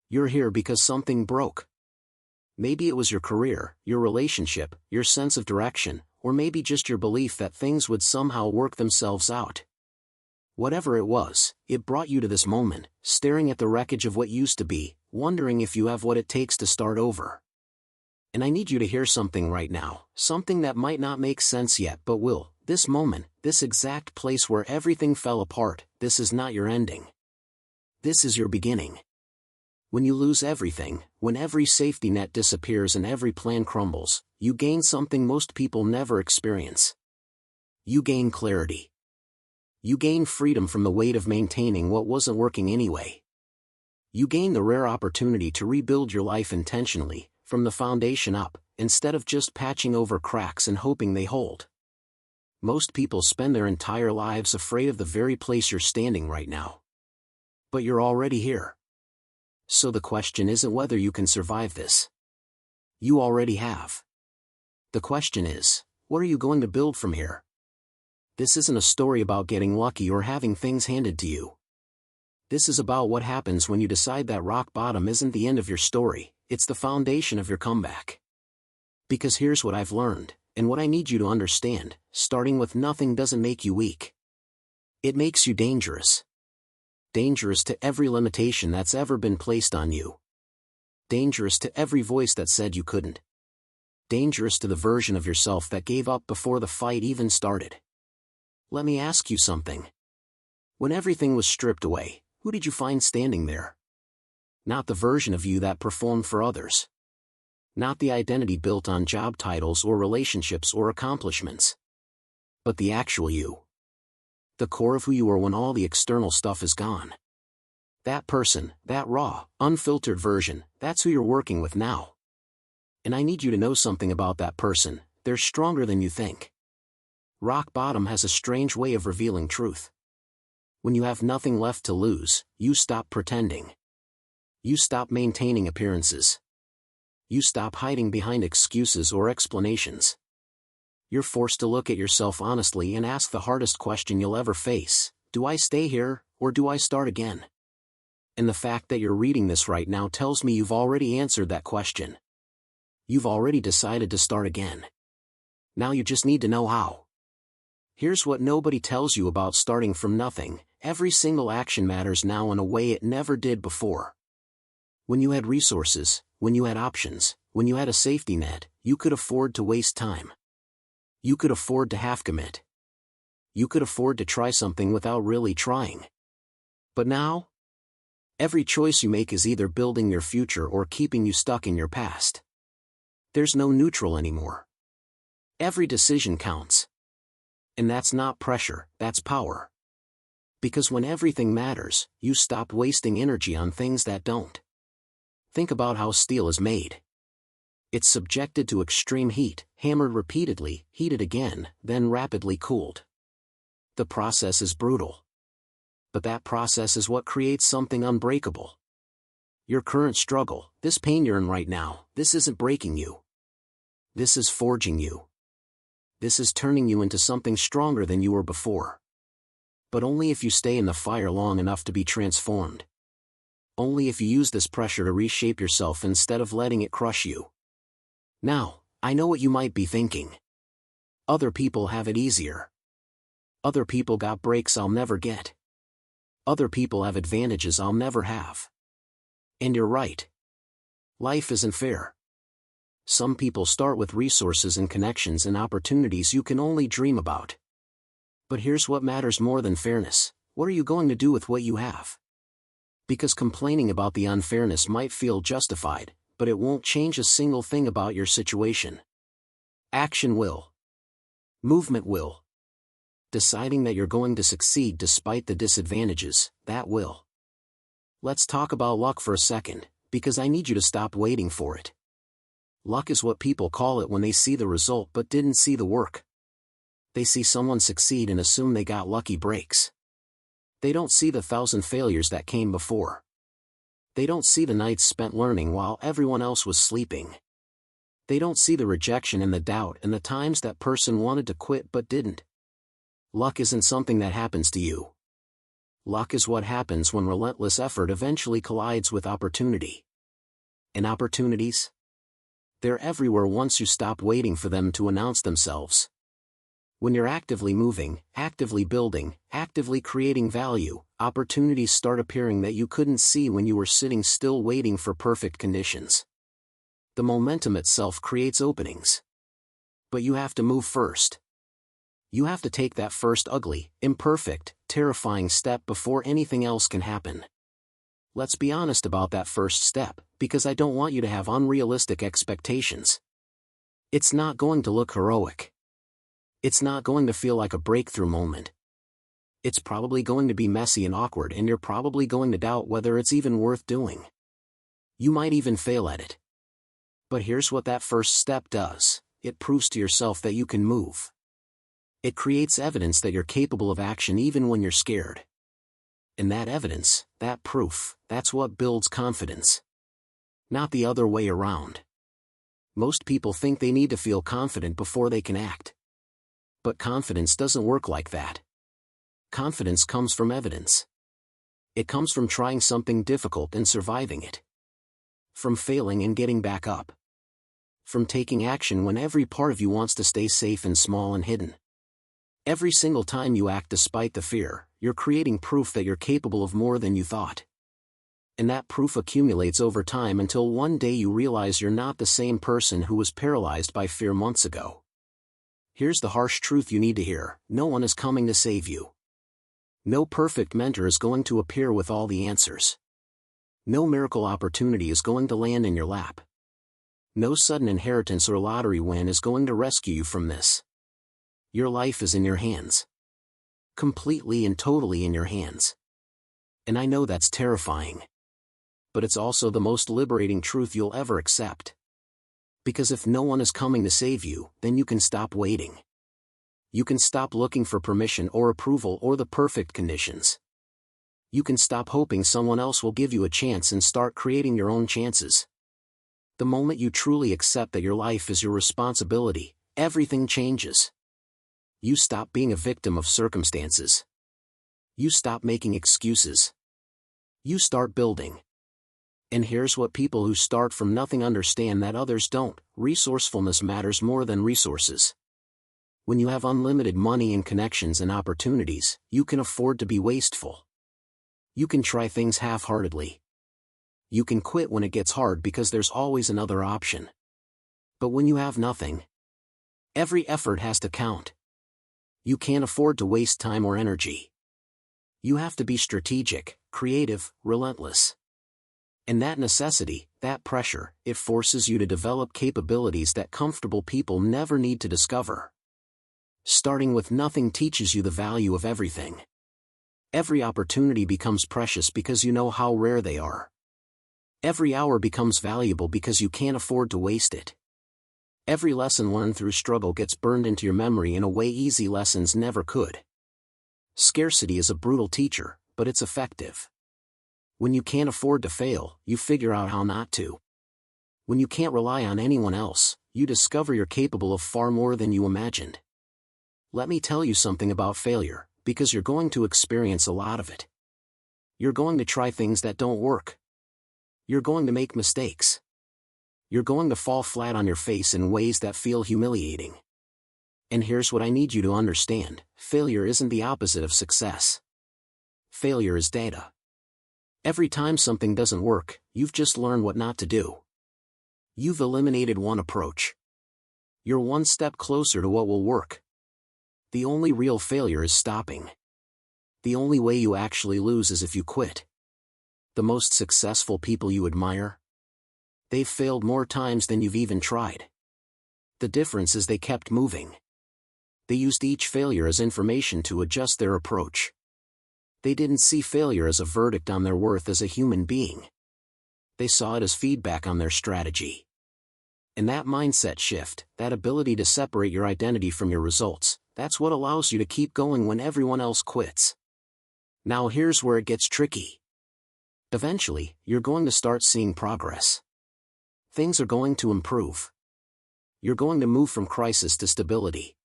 You're here because something broke. Maybe it was your career, your relationship, your sense of direction, or maybe just your belief that things would somehow work themselves out. Whatever it was, it brought you to this moment, staring at the wreckage of what used to be, wondering if you have what it takes to start over. And I need you to hear something right now, something that might not make sense yet but will. This moment, this exact place where everything fell apart, this is not your ending. This is your beginning. When you lose everything, when every safety net disappears and every plan crumbles, you gain something most people never experience. You gain clarity. You gain freedom from the weight of maintaining what wasn't working anyway. You gain the rare opportunity to rebuild your life intentionally, from the foundation up, instead of just patching over cracks and hoping they hold. Most people spend their entire lives afraid of the very place you're standing right now. But you're already here. So the question isn't whether you can survive this. You already have. The question is, what are you going to build from here? This isn't a story about getting lucky or having things handed to you. This is about what happens when you decide that rock bottom isn't the end of your story, it's the foundation of your comeback. Because here's what I've learned, and what I need you to understand, starting with nothing doesn't make you weak. It makes you dangerous. Dangerous to every limitation that's ever been placed on you. Dangerous to every voice that said you couldn't. Dangerous to the version of yourself that gave up before the fight even started. Let me ask you something. When everything was stripped away, who did you find standing there? Not the version of you that performed for others. Not the identity built on job titles or relationships or accomplishments. But the actual you. The core of who you are when all the external stuff is gone. That person, that raw, unfiltered version, that's who you're working with now. And I need you to know something about that person, they're stronger than you think. Rock bottom has a strange way of revealing truth. When you have nothing left to lose, you stop pretending. You stop maintaining appearances. You stop hiding behind excuses or explanations. You're forced to look at yourself honestly and ask the hardest question you'll ever face: do I stay here, or do I start again? And the fact that you're reading this right now tells me you've already answered that question. You've already decided to start again. Now you just need to know how. Here's what nobody tells you about starting from nothing: every single action matters now in a way it never did before. When you had resources, when you had options, when you had a safety net, you could afford to waste time. You could afford to half commit. You could afford to try something without really trying. But now? Every choice you make is either building your future or keeping you stuck in your past. There's no neutral anymore. Every decision counts. And that's not pressure, that's power. Because when everything matters, you stop wasting energy on things that don't. Think about how steel is made. It's subjected to extreme heat, hammered repeatedly, heated again, then rapidly cooled. The process is brutal. But that process is what creates something unbreakable. Your current struggle, this pain you're in right now, this isn't breaking you. This is forging you. This is turning you into something stronger than you were before. But only if you stay in the fire long enough to be transformed. Only if you use this pressure to reshape yourself instead of letting it crush you. Now, I know what you might be thinking. Other people have it easier. Other people got breaks I'll never get. Other people have advantages I'll never have. And you're right. Life isn't fair. Some people start with resources and connections and opportunities you can only dream about. But here's what matters more than fairness: what are you going to do with what you have? Because complaining about the unfairness might feel justified, but it won't change a single thing about your situation. Action will. Movement will. Deciding that you're going to succeed despite the disadvantages, that will. Let's talk about luck for a second, because I need you to stop waiting for it. Luck is what people call it when they see the result but didn't see the work. They see someone succeed and assume they got lucky breaks. They don't see the 1,000 failures that came before. They don't see the nights spent learning while everyone else was sleeping. They don't see the rejection and the doubt and the times that person wanted to quit but didn't. Luck isn't something that happens to you. Luck is what happens when relentless effort eventually collides with opportunity. And opportunities? They're everywhere once you stop waiting for them to announce themselves. When you're actively moving, actively building, actively creating value, opportunities start appearing that you couldn't see when you were sitting still waiting for perfect conditions. The momentum itself creates openings. But you have to move first. You have to take that first ugly, imperfect, terrifying step before anything else can happen. Let's be honest about that first step, because I don't want you to have unrealistic expectations. It's not going to look heroic. It's not going to feel like a breakthrough moment. It's probably going to be messy and awkward, and you're probably going to doubt whether it's even worth doing. You might even fail at it. But here's what that first step does. It proves to yourself that you can move. It creates evidence that you're capable of action even when you're scared. And that evidence, that proof, that's what builds confidence. Not the other way around. Most people think they need to feel confident before they can act. But confidence doesn't work like that. Confidence comes from evidence. It comes from trying something difficult and surviving it. From failing and getting back up. From taking action when every part of you wants to stay safe and small and hidden. Every single time you act despite the fear, you're creating proof that you're capable of more than you thought. And that proof accumulates over time until one day you realize you're not the same person who was paralyzed by fear months ago. Here's the harsh truth you need to hear: no one is coming to save you. No perfect mentor is going to appear with all the answers. No miracle opportunity is going to land in your lap. No sudden inheritance or lottery win is going to rescue you from this. Your life is in your hands. Completely and totally in your hands. And I know that's terrifying. But it's also the most liberating truth you'll ever accept. Because if no one is coming to save you, then you can stop waiting. You can stop looking for permission or approval or the perfect conditions. You can stop hoping someone else will give you a chance and start creating your own chances. The moment you truly accept that your life is your responsibility, everything changes. You stop being a victim of circumstances. You stop making excuses. You start building. And here's what people who start from nothing understand that others don't: resourcefulness matters more than resources. When you have unlimited money and connections and opportunities, you can afford to be wasteful. You can try things half-heartedly. You can quit when it gets hard because there's always another option. But when you have nothing, every effort has to count. You can't afford to waste time or energy. You have to be strategic, creative, relentless. And that necessity, that pressure, it forces you to develop capabilities that comfortable people never need to discover. Starting with nothing teaches you the value of everything. Every opportunity becomes precious because you know how rare they are. Every hour becomes valuable because you can't afford to waste it. Every lesson learned through struggle gets burned into your memory in a way easy lessons never could. Scarcity is a brutal teacher, but it's effective. When you can't afford to fail, you figure out how not to. When you can't rely on anyone else, you discover you're capable of far more than you imagined. Let me tell you something about failure, because you're going to experience a lot of it. You're going to try things that don't work. You're going to make mistakes. You're going to fall flat on your face in ways that feel humiliating. And here's what I need you to understand: failure isn't the opposite of success. Failure is data. Every time something doesn't work, you've just learned what not to do. You've eliminated one approach. You're one step closer to what will work. The only real failure is stopping. The only way you actually lose is if you quit. The most successful people you admire? They've failed more times than you've even tried. The difference is they kept moving. They used each failure as information to adjust their approach. They didn't see failure as a verdict on their worth as a human being. They saw it as feedback on their strategy. And that mindset shift, that ability to separate your identity from your results, that's what allows you to keep going when everyone else quits. Now here's where it gets tricky. Eventually, you're going to start seeing progress. Things are going to improve. You're going to move from crisis to stability.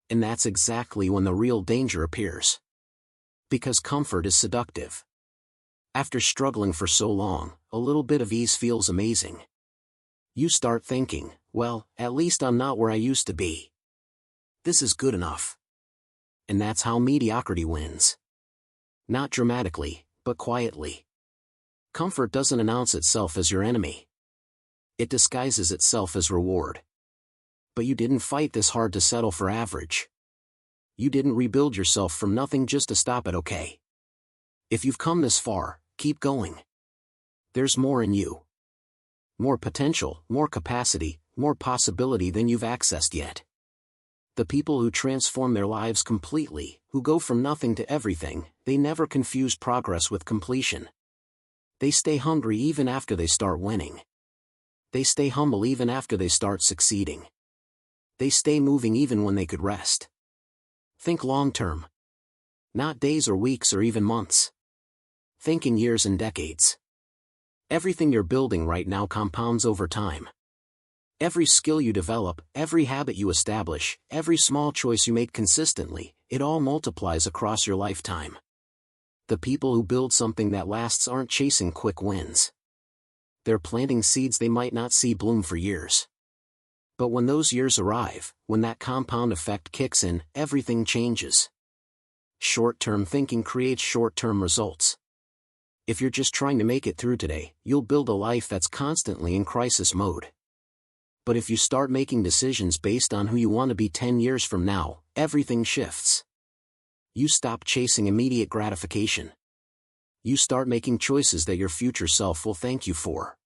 And that's exactly when the real danger appears. Because comfort is seductive. After struggling for so long, a little bit of ease feels amazing. You start thinking, well, at least I'm not where I used to be. This is good enough. And that's how mediocrity wins. Not dramatically, but quietly. Comfort doesn't announce itself as your enemy. It disguises itself as reward. But you didn't fight this hard to settle for average. You didn't rebuild yourself from nothing just to stop at okay. If you've come this far, keep going. There's more in you. More potential, more capacity, more possibility than you've accessed yet. The people who transform their lives completely, who go from nothing to everything, they never confuse progress with completion. They stay hungry even after they start winning. They stay humble even after they start succeeding. They stay moving even when they could rest. Think long-term. Not days or weeks or even months. Think in years and decades. Everything you're building right now compounds over time. Every skill you develop, every habit you establish, every small choice you make consistently, it all multiplies across your lifetime. The people who build something that lasts aren't chasing quick wins. They're planting seeds they might not see bloom for years. But when those years arrive, when that compound effect kicks in, everything changes. Short-term thinking creates short-term results. If you're just trying to make it through today, you'll build a life that's constantly in crisis mode. But if you start making decisions based on who you want to be 10 years from now, everything shifts. You stop chasing immediate gratification. You start making choices that your future self will thank you for.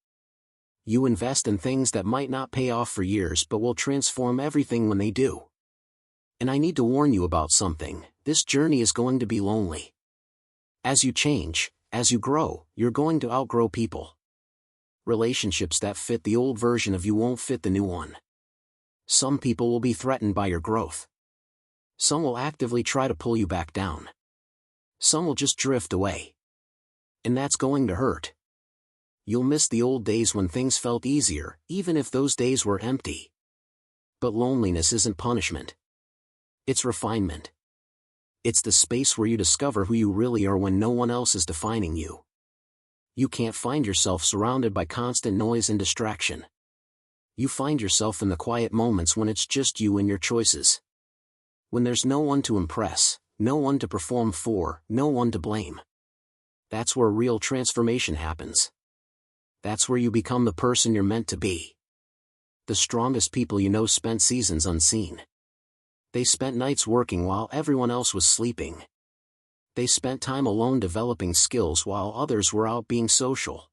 You invest in things that might not pay off for years but will transform everything when they do. And I need to warn you about something, this journey is going to be lonely. As you change, as you grow, you're going to outgrow people. Relationships that fit the old version of you won't fit the new one. Some people will be threatened by your growth. Some will actively try to pull you back down. Some will just drift away. And that's going to hurt. You'll miss the old days when things felt easier, even if those days were empty. But loneliness isn't punishment. It's refinement. It's the space where you discover who you really are when no one else is defining you. You can't find yourself surrounded by constant noise and distraction. You find yourself in the quiet moments when it's just you and your choices. When there's no one to impress, no one to perform for, no one to blame. That's where real transformation happens. That's where you become the person you're meant to be. The strongest people you know spent seasons unseen. They spent nights working while everyone else was sleeping. They spent time alone developing skills while others were out being social.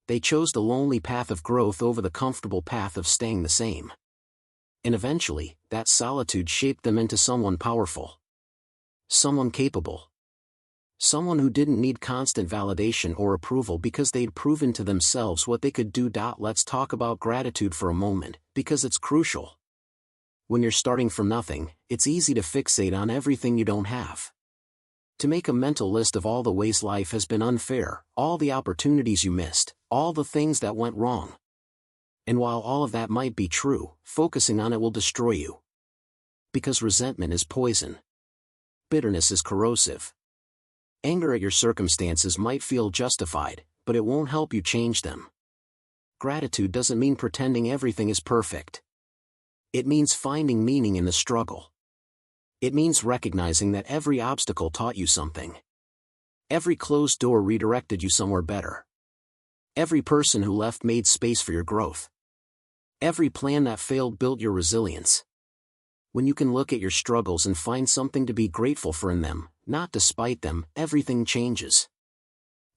They chose the lonely path of growth over the comfortable path of staying the same. And eventually, that solitude shaped them into someone powerful. Someone capable. Someone who didn't need constant validation or approval because they'd proven to themselves what they could do. Let's talk about gratitude for a moment, because it's crucial. When you're starting from nothing, it's easy to fixate on everything you don't have. To make a mental list of all the ways life has been unfair, all the opportunities you missed, all the things that went wrong. And while all of that might be true, focusing on it will destroy you. Because resentment is poison. Bitterness is corrosive. Anger at your circumstances might feel justified, but it won't help you change them. Gratitude doesn't mean pretending everything is perfect. It means finding meaning in the struggle. It means recognizing that every obstacle taught you something. Every closed door redirected you somewhere better. Every person who left made space for your growth. Every plan that failed built your resilience. When you can look at your struggles and find something to be grateful for in them, not despite them, everything changes.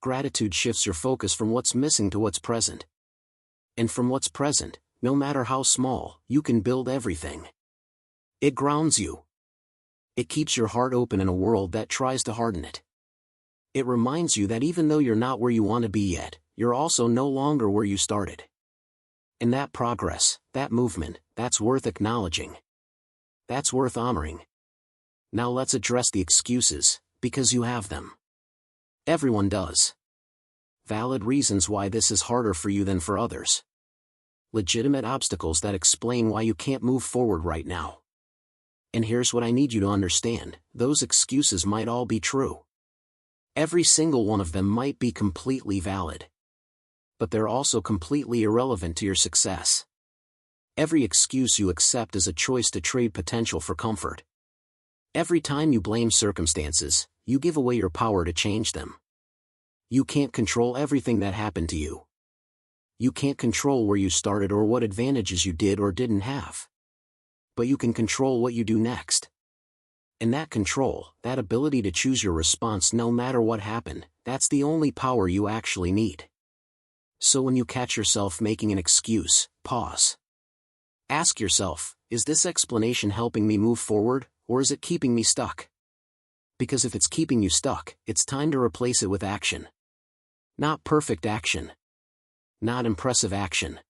Gratitude shifts your focus from what's missing to what's present. And from what's present, no matter how small, you can build everything. It grounds you. It keeps your heart open in a world that tries to harden it. It reminds you that even though you're not where you want to be yet, you're also no longer where you started. And that progress, that movement, that's worth acknowledging. That's worth honoring. Now let's address the excuses, because you have them. Everyone does. Valid reasons why this is harder for you than for others. Legitimate obstacles that explain why you can't move forward right now. And here's what I need you to understand, those excuses might all be true. Every single one of them might be completely valid. But they're also completely irrelevant to your success. Every excuse you accept is a choice to trade potential for comfort. Every time you blame circumstances, you give away your power to change them. You can't control everything that happened to you. You can't control where you started or what advantages you did or didn't have. But you can control what you do next. And that control, that ability to choose your response no matter what happened, that's the only power you actually need. So when you catch yourself making an excuse, pause. Ask yourself, is this explanation helping me move forward, or is it keeping me stuck? Because if it's keeping you stuck, it's time to replace it with action. Not perfect action. Not impressive action.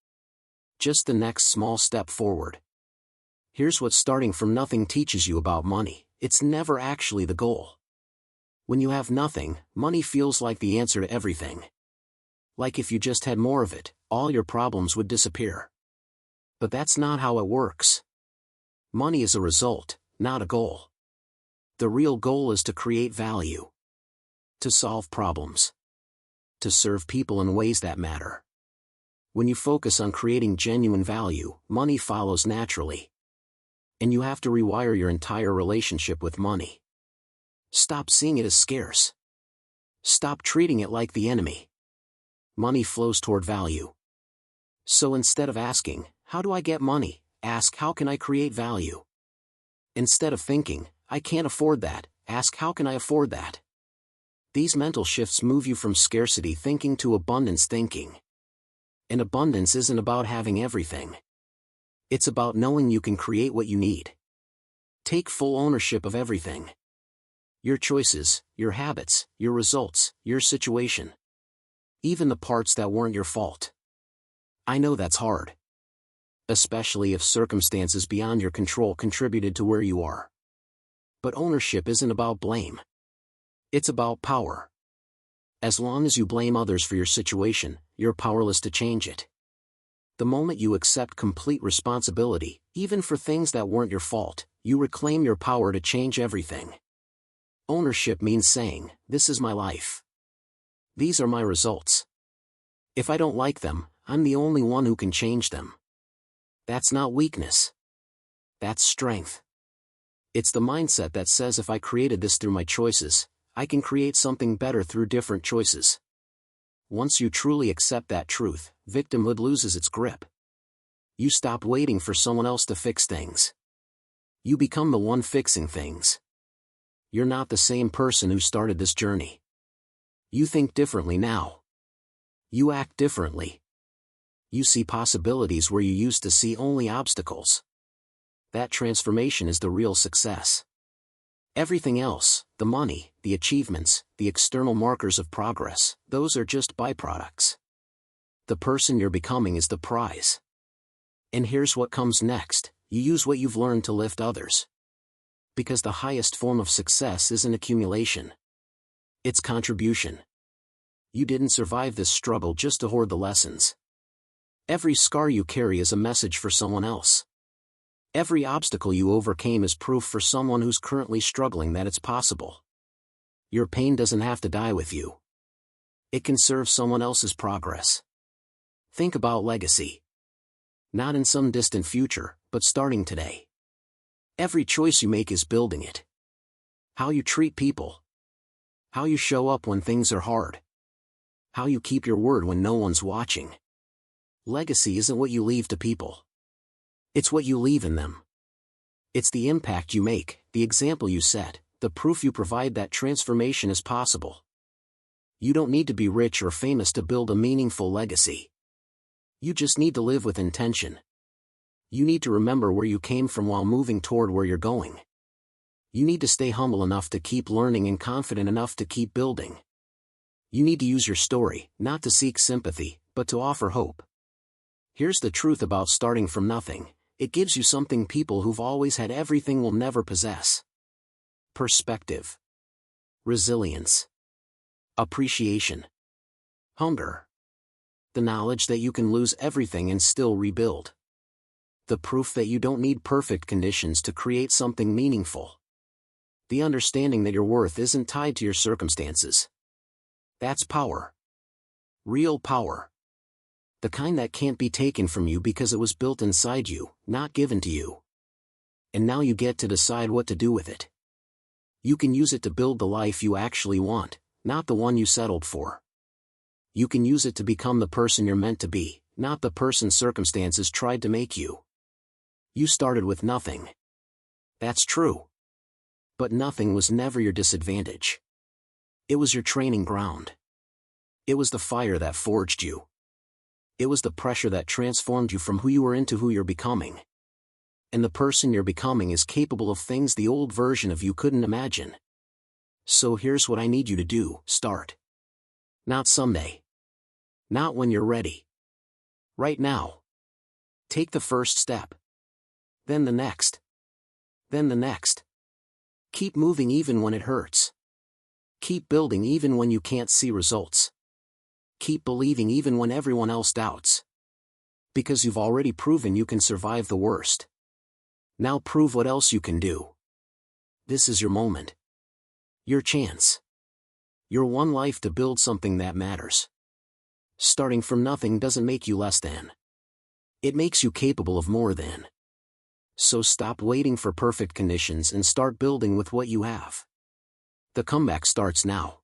Just the next small step forward. Here's what starting from nothing teaches you about money: it's never actually the goal. When you have nothing, money feels like the answer to everything. Like if you just had more of it, all your problems would disappear. But that's not how it works. Money is a result, not a goal. The real goal is to create value. To solve problems. To serve people in ways that matter. When you focus on creating genuine value, money follows naturally. And you have to rewire your entire relationship with money. Stop seeing it as scarce. Stop treating it like the enemy. Money flows toward value. So instead of asking, how do I get money, ask, how can I create value? Instead of thinking, I can't afford that, ask, how can I afford that? These mental shifts move you from scarcity thinking to abundance thinking. And abundance isn't about having everything. It's about knowing you can create what you need. Take full ownership of everything. Your choices, your habits, your results, your situation. Even the parts that weren't your fault. I know that's hard. Especially if circumstances beyond your control contributed to where you are. But ownership isn't about blame. It's about power. As long as you blame others for your situation, you're powerless to change it. The moment you accept complete responsibility, even for things that weren't your fault, you reclaim your power to change everything. Ownership means saying, this is my life. These are my results. If I don't like them, I'm the only one who can change them. That's not weakness. That's strength. It's the mindset that says if I created this through my choices, I can create something better through different choices. Once you truly accept that truth, victimhood loses its grip. You stop waiting for someone else to fix things. You become the one fixing things. You're not the same person who started this journey. You think differently now. You act differently. You see possibilities where you used to see only obstacles. That transformation is the real success. Everything else, the money, the achievements, the external markers of progress, those are just byproducts. The person you're becoming is the prize. And here's what comes next: you use what you've learned to lift others. Because the highest form of success isn't accumulation. It's contribution. You didn't survive this struggle just to hoard the lessons. Every scar you carry is a message for someone else. Every obstacle you overcame is proof for someone who's currently struggling that it's possible. Your pain doesn't have to die with you. It can serve someone else's progress. Think about legacy. Not in some distant future, but starting today. Every choice you make is building it. How you treat people. How you show up when things are hard. How you keep your word when no one's watching. Legacy isn't what you leave to people. It's what you leave in them. It's the impact you make, the example you set, the proof you provide that transformation is possible. You don't need to be rich or famous to build a meaningful legacy. You just need to live with intention. You need to remember where you came from while moving toward where you're going. You need to stay humble enough to keep learning and confident enough to keep building. You need to use your story, not to seek sympathy, but to offer hope. Here's the truth about starting from nothing: it gives you something people who've always had everything will never possess. Perspective. Resilience. Appreciation. Hunger. The knowledge that you can lose everything and still rebuild. The proof that you don't need perfect conditions to create something meaningful. The understanding that your worth isn't tied to your circumstances. That's power. Real power. The kind that can't be taken from you because it was built inside you, not given to you. And now you get to decide what to do with it. You can use it to build the life you actually want, not the one you settled for. You can use it to become the person you're meant to be, not the person circumstances tried to make you. You started with nothing. That's true. But nothing was never your disadvantage. It was your training ground. It was the fire that forged you. It was the pressure that transformed you from who you were into who you're becoming. And the person you're becoming is capable of things the old version of you couldn't imagine. So here's what I need you to do: start. Not someday. Not when you're ready. Right now. Take the first step. Then the next. Then the next. Keep moving even when it hurts. Keep building even when you can't see results. Keep believing even when everyone else doubts. Because you've already proven you can survive the worst. Now prove what else you can do. This is your moment. Your chance. Your one life to build something that matters. Starting from nothing doesn't make you less than. It makes you capable of more than. So stop waiting for perfect conditions and start building with what you have. The comeback starts now.